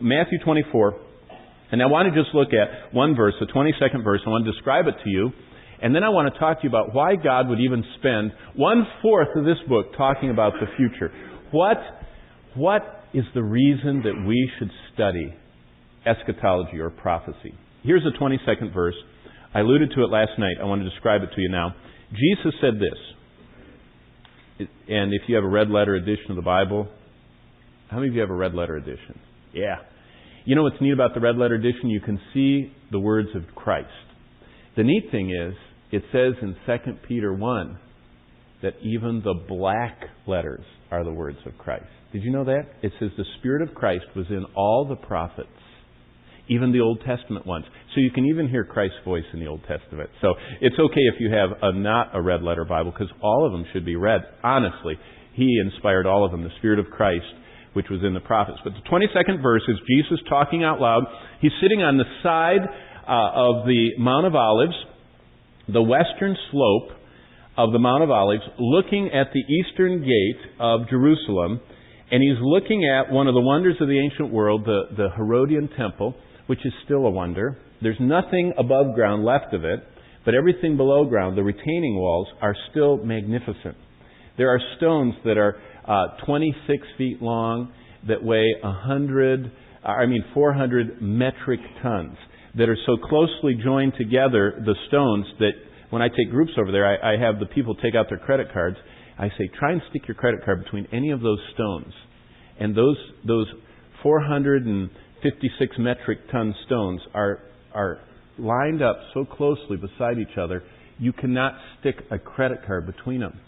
Matthew 24. And I want to just look at one verse, the 22nd verse. I want to describe it to you. And then I want to talk to you about why God would even spend 1/4 of this book talking about the future. What is the reason that we should study eschatology or prophecy? Here's the 22nd verse. I alluded to it last night. I want to describe it to you now. Jesus said this. And if you have a red letter edition of the Bible, how many of you have a red letter edition? Yeah. You know what's neat about the red letter edition? You can see the words of Christ. The neat thing is, it says in 2 Peter 1 that even the black letters are the words of Christ. Did you know that? It says the Spirit of Christ was in all the prophets, even the Old Testament ones. So you can even hear Christ's voice in the Old Testament. So it's okay if you have not a red letter Bible, because all of them should be read. Honestly, He inspired all of them, the Spirit of Christ, which was in the prophets. But the 22nd verse is Jesus talking out loud. He's sitting on the side of the Mount of Olives, the western slope of the Mount of Olives, looking at the eastern gate of Jerusalem, and he's looking at one of the wonders of the ancient world, the Herodian temple, which is still a wonder. There's nothing above ground left of it, but everything below ground, the retaining walls, are still magnificent. There are stones that are 26 feet long, that weigh 400 metric tons, that are so closely joined together, the stones, that when I take groups over there, I have the people take out their credit cards. I say, try and stick your credit card between any of those stones. And those 456 metric ton stones are lined up so closely beside each other, you cannot stick a credit card between them.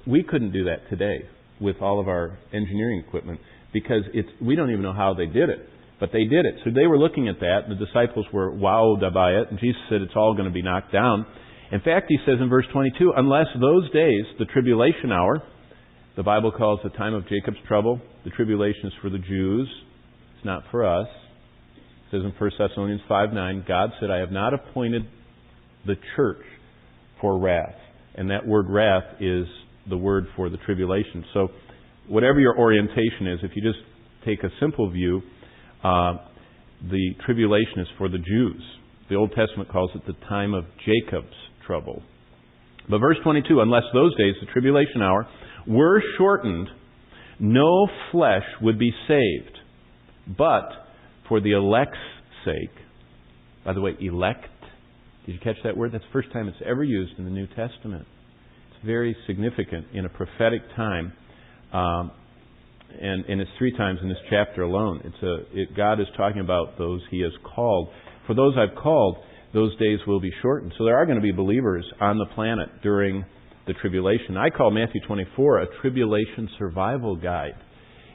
We couldn't do that today with all of our engineering equipment, because we don't even know how they did it. But they did it. So they were looking at that. The disciples were wowed by it. And Jesus said it's all going to be knocked down. In fact, He says in verse 22, unless those days, the tribulation hour, the Bible calls the time of Jacob's trouble, the tribulation is for the Jews. It's not for us. It says in 1 Thessalonians 5:9, God said, I have not appointed the church for wrath. And that word wrath is the word for the tribulation. So whatever your orientation is, if you just take a simple view, the tribulation is for the Jews. The Old Testament calls it the time of Jacob's trouble. But verse 22, unless those days, the tribulation hour, were shortened, no flesh would be saved. But for the elect's sake, by the way, elect, did you catch that word? That's the first time it's ever used in the New Testament. It's very significant in a prophetic time. And it's 3 times in this chapter alone. God is talking about those He has called. For those I've called, those days will be shortened. So there are going to be believers on the planet during the tribulation. I call Matthew 24 a tribulation survival guide.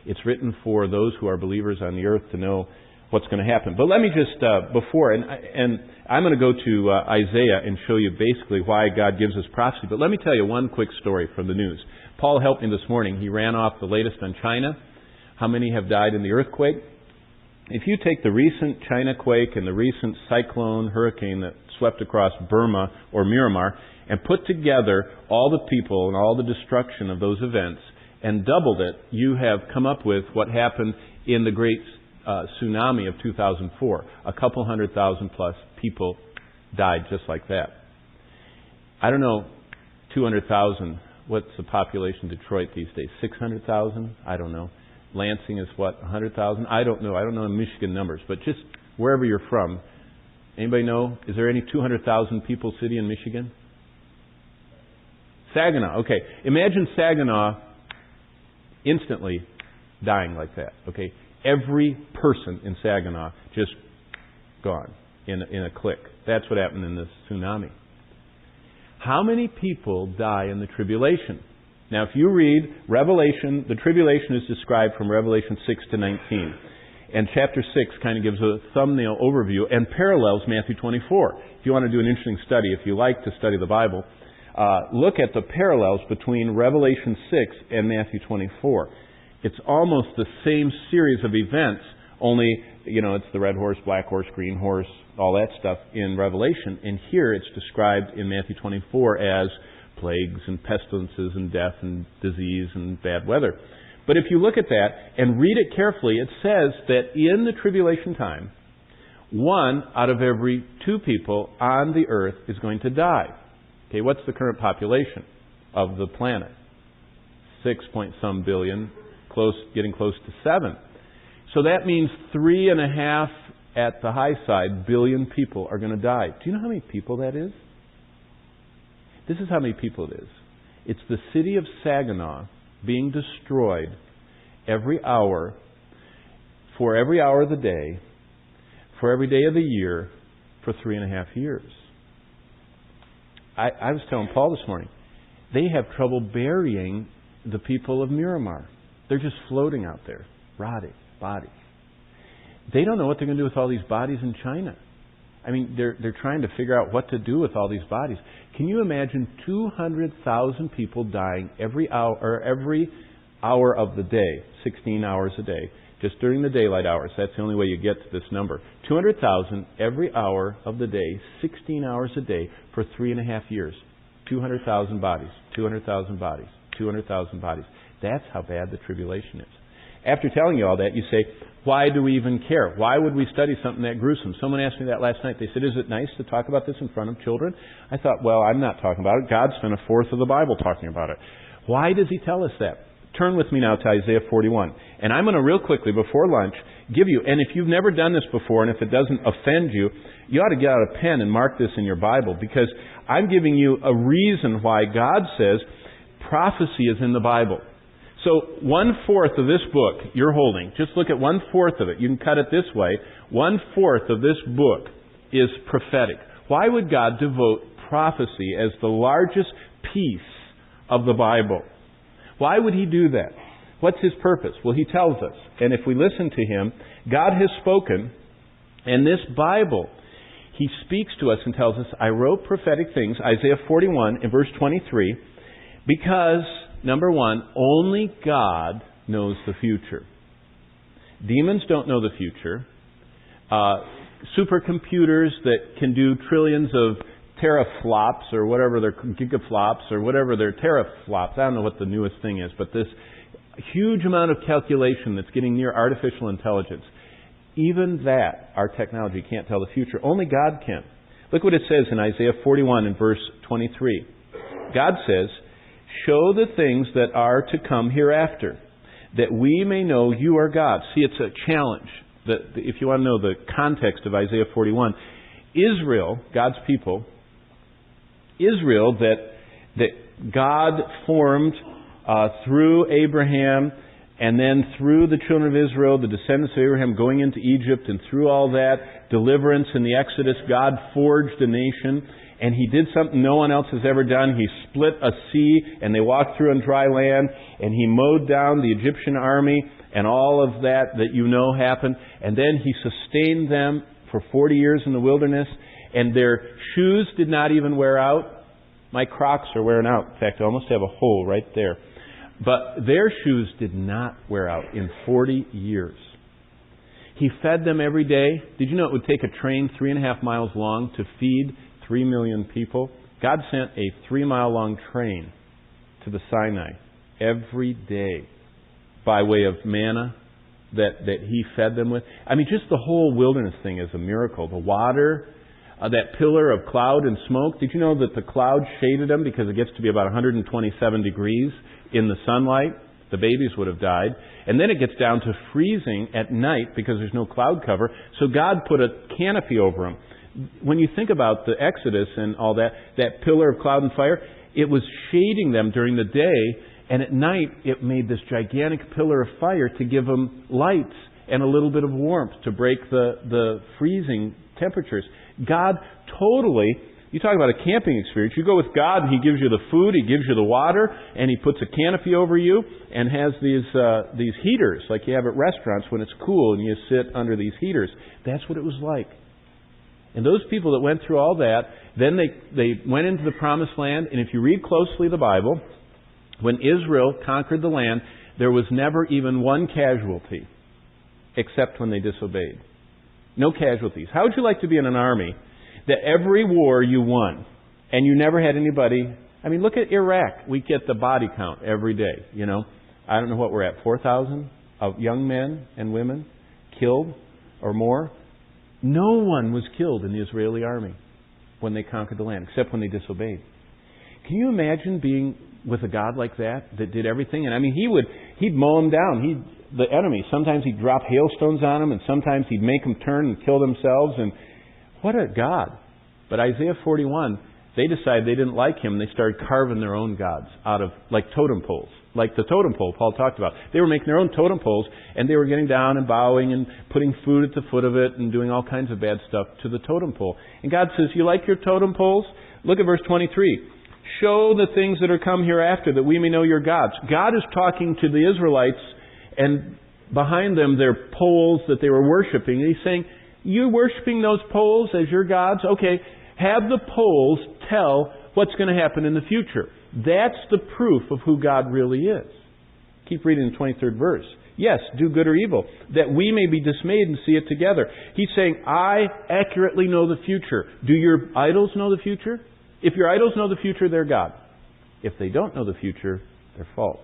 It's written for those who are believers on the earth to know what's going to happen. But let me just, and I'm going to go to Isaiah and show you basically why God gives us prophecy. But let me tell you one quick story from the news. Paul helped me this morning. He ran off the latest on China. How many have died in the earthquake? If you take the recent China quake and the recent cyclone, hurricane that swept across Burma or Myanmar and put together all the people and all the destruction of those events and doubled it, you have come up with what happened in the great tsunami of 2004. A couple 100,000 plus people died just like that. I don't know, 200,000. What's the population of Detroit these days? 600,000? I don't know. Lansing is what, 100,000? I don't know. I don't know in Michigan numbers, but just wherever you're from. Anybody know? Is there any 200,000 people city in Michigan? Saginaw. Okay. Imagine Saginaw instantly dying like that. Okay. Every person in Saginaw just gone in a click. That's what happened in this tsunami. How many people die in the tribulation? Now, if you read Revelation, the tribulation is described from Revelation 6 to 19. And chapter 6 kind of gives a thumbnail overview and parallels Matthew 24. If you want to do an interesting study, if you like to study the Bible, look at the parallels between Revelation 6 and Matthew 24. It's almost the same series of events, only, it's the red horse, black horse, green horse, all that stuff in Revelation. And here it's described in Matthew 24 as plagues and pestilences and death and disease and bad weather. But if you look at that and read it carefully, it says that in the tribulation time, 1 out of every 2 people on the earth is going to die. Okay, what's the current population of the planet? 6-point-some billion, getting close to 7. So that means 3.5 at the high side billion people are going to die. Do you know how many people that is? This is how many people it is. It's the city of Saginaw being destroyed every hour, for every hour of the day, for every day of the year, for 3.5 years. I was telling Paul this morning, they have trouble burying the people of Miramar. They're just floating out there, rotting bodies. They don't know what they're going to do with all these bodies in China. I mean, they're trying to figure out what to do with all these bodies. Can you imagine 200,000 people dying every hour of the day, 16 hours a day, just during the daylight hours? That's the only way you get to this number. 200,000 every hour of the day, 16 hours a day for 3.5 years. 200,000 bodies, 200,000 bodies, 200,000 bodies. That's how bad the tribulation is. After telling you all that, you say, why do we even care? Why would we study something that gruesome? Someone asked me that last night. They said, is it nice to talk about this in front of children? I thought, well, I'm not talking about it. God spent 1/4 of the Bible talking about it. Why does He tell us that? Turn with me now to Isaiah 41. And I'm going to real quickly, before lunch, give you, and if you've never done this before, and if it doesn't offend you, you ought to get out a pen and mark this in your Bible, because I'm giving you a reason why God says prophecy is in the Bible. So 1/4 of this book you're holding, just look at 1/4 of it. You can cut it this way. 1/4 of this book is prophetic. Why would God devote prophecy as the largest piece of the Bible? Why would He do that? What's His purpose? Well, He tells us. And if we listen to Him, God has spoken, and this Bible, He speaks to us and tells us, I wrote prophetic things, Isaiah 41 in verse 23, because, number one, only God knows the future. Demons don't know the future. Supercomputers that can do trillions of teraflops or whatever their gigaflops or whatever their teraflops. I don't know what the newest thing is, but this huge amount of calculation that's getting near artificial intelligence. Even that, our technology can't tell the future. Only God can. Look what it says in Isaiah 41 in verse 23. God says, show the things that are to come hereafter, that we may know you are God. See, it's a challenge. If you want to know the context of Isaiah 41, Israel, God's people, Israel that God formed through Abraham, and then through the children of Israel, the descendants of Abraham going into Egypt, and through all that deliverance in the Exodus, God forged a nation, and He did something no one else has ever done. He split a sea, and they walked through on dry land, and He mowed down the Egyptian army, and all of that you know happened. And then He sustained them for 40 years in the wilderness, and their shoes did not even wear out. My Crocs are wearing out. In fact, I almost have a hole right there. But their shoes did not wear out in 40 years. He fed them every day. Did you know it would take a train 3.5 miles long to feed 3 million people? God sent a 3-mile-long train to the Sinai every day by way of manna that He fed them with. I mean, just the whole wilderness thing is a miracle. The water, that pillar of cloud and smoke. Did you know that the cloud shaded them because it gets to be about 127 degrees in the sunlight? The babies would have died. And then it gets down to freezing at night because there's no cloud cover. So God put a canopy over them. When you think about the Exodus and all that, that pillar of cloud and fire, it was shading them during the day, and at night it made this gigantic pillar of fire to give them lights and a little bit of warmth to break the freezing temperatures. God totally, you talk about a camping experience, you go with God and He gives you the food, He gives you the water, and He puts a canopy over you and has these heaters like you have at restaurants when it's cool and you sit under these heaters. That's what it was like. And those people that went through all that, then they went into the promised land, and if you read closely the Bible, when Israel conquered the land, there was never even one casualty except when they disobeyed. No casualties. How would you like to be in an army that every war you won and you never had anybody? I mean, look at Iraq. We get the body count every day, you know. I don't know what we're at, 4,000 of young men and women killed or more. No one was killed in the Israeli army when they conquered the land, except when they disobeyed. Can you imagine being with a God like that did everything? And I mean, he'd mow them down. The enemy, sometimes he'd drop hailstones on them, and sometimes he'd make them turn and kill themselves. And what a God. But Isaiah 41, they decided they didn't like him, and they started carving their own gods out of, like totem poles. Like the totem pole Paul talked about. They were making their own totem poles, and they were getting down and bowing and putting food at the foot of it and doing all kinds of bad stuff to the totem pole. And God says, you like your totem poles? Look at verse 23. Show the things that are come hereafter, that we may know your gods. God is talking to the Israelites, and behind them there are poles that they were worshiping. And He's saying, you worshiping those poles as your gods? Okay, have the poles tell what's going to happen in the future. That's the proof of who God really is. Keep reading the 23rd verse. Yes, do good or evil, that we may be dismayed and see it together. He's saying, I accurately know the future. Do your idols know the future? If your idols know the future, they're God. If they don't know the future, they're false.